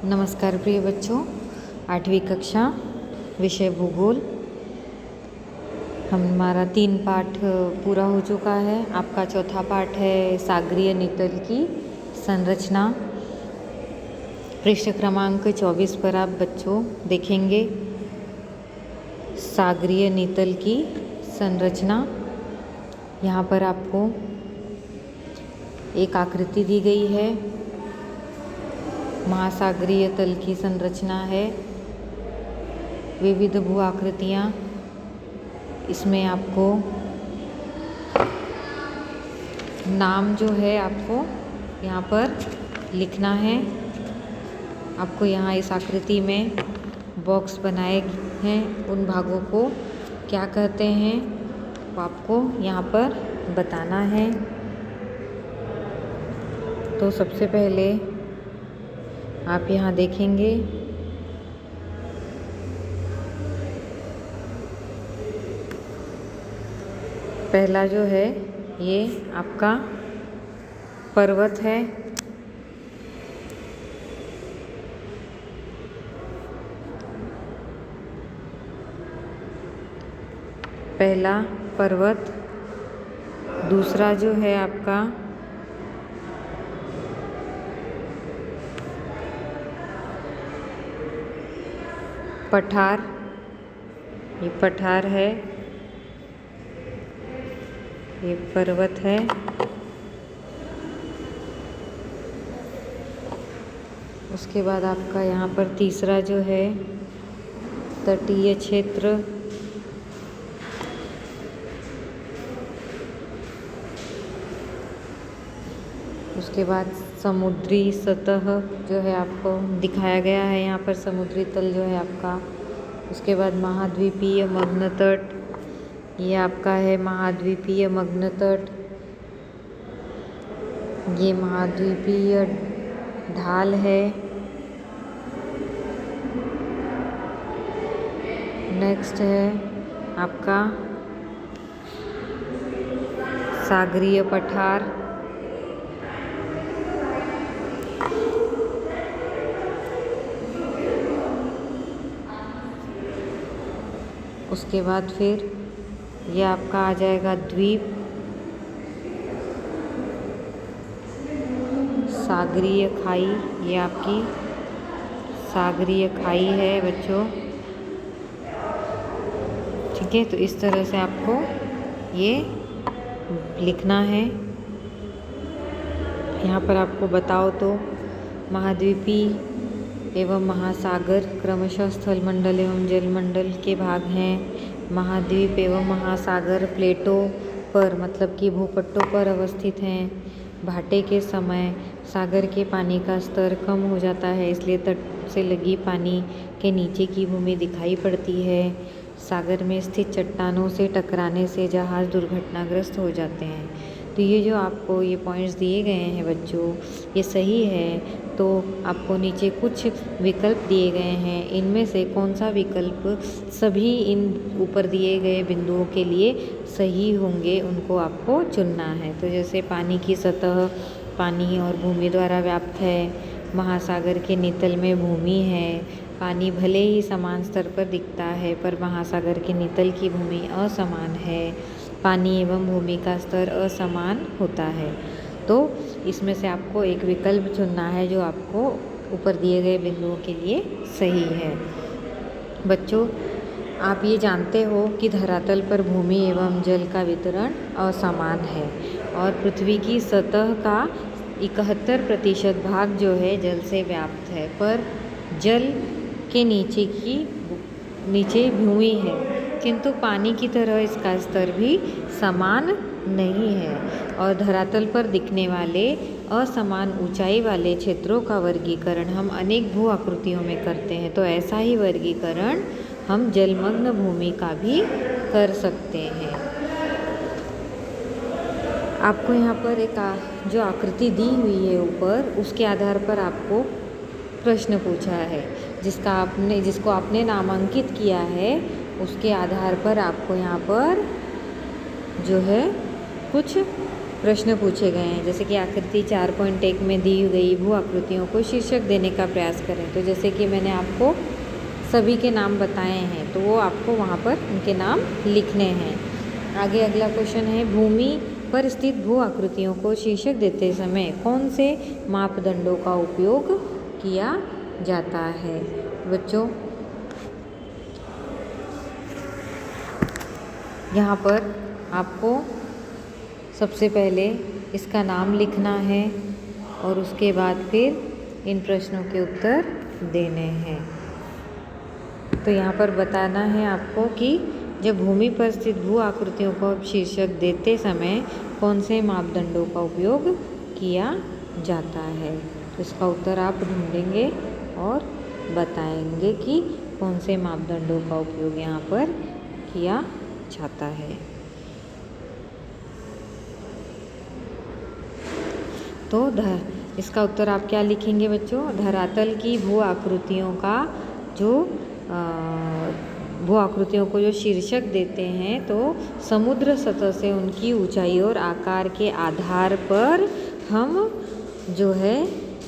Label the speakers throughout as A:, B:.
A: नमस्कार प्रिय बच्चों, 8वीं कक्षा विषय भूगोल हमारा 3 पाठ पूरा हो चुका है। आपका चौथा पाठ है सागरीय नितल की संरचना। पृष्ठ क्रमांक 24 पर आप बच्चों देखेंगे सागरीय नितल की संरचना। यहाँ पर आपको एक आकृति दी गई है, महासागरीय तल की संरचना है, विविध भू आकृतियाँ। इसमें आपको नाम जो है आपको यहाँ पर लिखना है। आपको यहाँ इस आकृति में बॉक्स बनाए हैं, उन भागों को क्या कहते हैं वो आपको यहाँ पर बताना है। तो सबसे पहले आप यहाँ देखेंगे पहला जो है ये आपका पर्वत है। पहला पर्वत, दूसरा जो है आपका पठार, ये पठार है, ये पर्वत है। उसके बाद आपका यहाँ पर तीसरा जो है तटीय क्षेत्र, उसके बाद समुद्री सतह जो है आपको दिखाया गया है यहाँ पर, समुद्री तल जो है आपका। उसके बाद महाद्वीपीय मग्न तट, ये आपका है महाद्वीपीय मग्न तट, ये महाद्वीपीय ढाल है। नेक्स्ट है आपका सागरीय पठार, उसके बाद फिर ये आपका आ जाएगा द्वीप, सागरीय खाई, ये आपकी सागरीय खाई है बच्चों। ठीक है, तो इस तरह से आपको ये लिखना है। यहाँ पर आपको बताओ तो महाद्वीपीय एवं महासागर क्रमशः स्थलमंडल एवं जलमंडल के भाग हैं। महाद्वीप एवं महासागर प्लेटों पर मतलब कि भूपट्टों पर अवस्थित हैं। भाटे के समय सागर के पानी का स्तर कम हो जाता है, इसलिए तट से लगी पानी के नीचे की भूमि दिखाई पड़ती है। सागर में स्थित चट्टानों से टकराने से जहाज़ दुर्घटनाग्रस्त हो जाते हैं। तो ये जो आपको ये पॉइंट्स दिए गए हैं बच्चों, ये सही है। तो आपको नीचे कुछ विकल्प दिए गए हैं, इनमें से कौन सा विकल्प सभी इन ऊपर दिए गए बिंदुओं के लिए सही होंगे, उनको आपको चुनना है। तो जैसे पानी की सतह पानी और भूमि द्वारा व्याप्त है, महासागर के नितल में भूमि है, पानी भले ही समान स्तर पर दिखता है पर महासागर के नितल की भूमि असमान है, पानी एवं भूमि का स्तर असमान होता है। तो इसमें से आपको एक विकल्प चुनना है जो आपको ऊपर दिए गए बिंदुओं के लिए सही है। बच्चों, आप ये जानते हो कि धरातल पर भूमि एवं जल का वितरण असमान है और पृथ्वी की सतह का 71% भाग जो है जल से व्याप्त है, पर जल के नीचे भूमि है, किंतु पानी की तरह इसका स्तर भी समान नहीं है। और धरातल पर दिखने वाले असमान ऊंचाई वाले क्षेत्रों का वर्गीकरण हम अनेक भू आकृतियों में करते हैं, तो ऐसा ही वर्गीकरण हम जलमग्न भूमि का भी कर सकते हैं। आपको यहाँ पर एक जो आकृति दी हुई है ऊपर, उसके आधार पर आपको प्रश्न पूछा है, जिसको आपने नामांकित किया है, उसके आधार पर आपको यहाँ पर जो है कुछ प्रश्न पूछे गए हैं। जैसे कि आकृति 4.1 में दी गई भू आकृतियों को शीर्षक देने का प्रयास करें। तो जैसे कि मैंने आपको सभी के नाम बताए हैं, तो वो आपको वहाँ पर उनके नाम लिखने हैं। आगे अगला क्वेश्चन है, भूमि पर स्थित भू आकृतियों को शीर्षक देते समय कौन से मापदंडों का उपयोग किया जाता है। बच्चों, यहाँ पर आपको सबसे पहले इसका नाम लिखना है और उसके बाद फिर इन प्रश्नों के उत्तर देने हैं। तो यहाँ पर बताना है आपको कि जब भूमि पर स्थित भू आकृतियों को शीर्षक देते समय कौन से मापदंडों का उपयोग किया जाता है। तो इसका उत्तर आप ढूंढेंगे और बताएंगे कि कौन से मापदंडों का उपयोग यहाँ पर किया जाता है। तो इसका उत्तर आप क्या लिखेंगे बच्चों? धरातल की भू आकृतियों का जो भू आकृतियों को जो शीर्षक देते हैं, तो समुद्र सतह से उनकी ऊंचाई और आकार के आधार पर हम जो है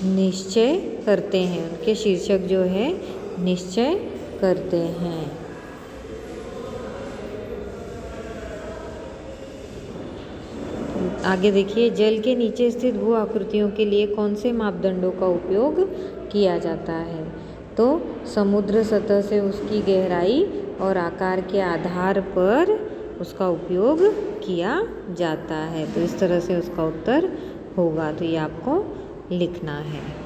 A: निश्चय करते हैं, उनके शीर्षक जो है निश्चय करते हैं। आगे देखिए, जल के नीचे स्थित भू आकृतियों के लिए कौन से मापदंडों का उपयोग किया जाता है। तो समुद्र सतह से उसकी गहराई और आकार के आधार पर उसका उपयोग किया जाता है। तो इस तरह से उसका उत्तर होगा। तो ये आपको लिखना है।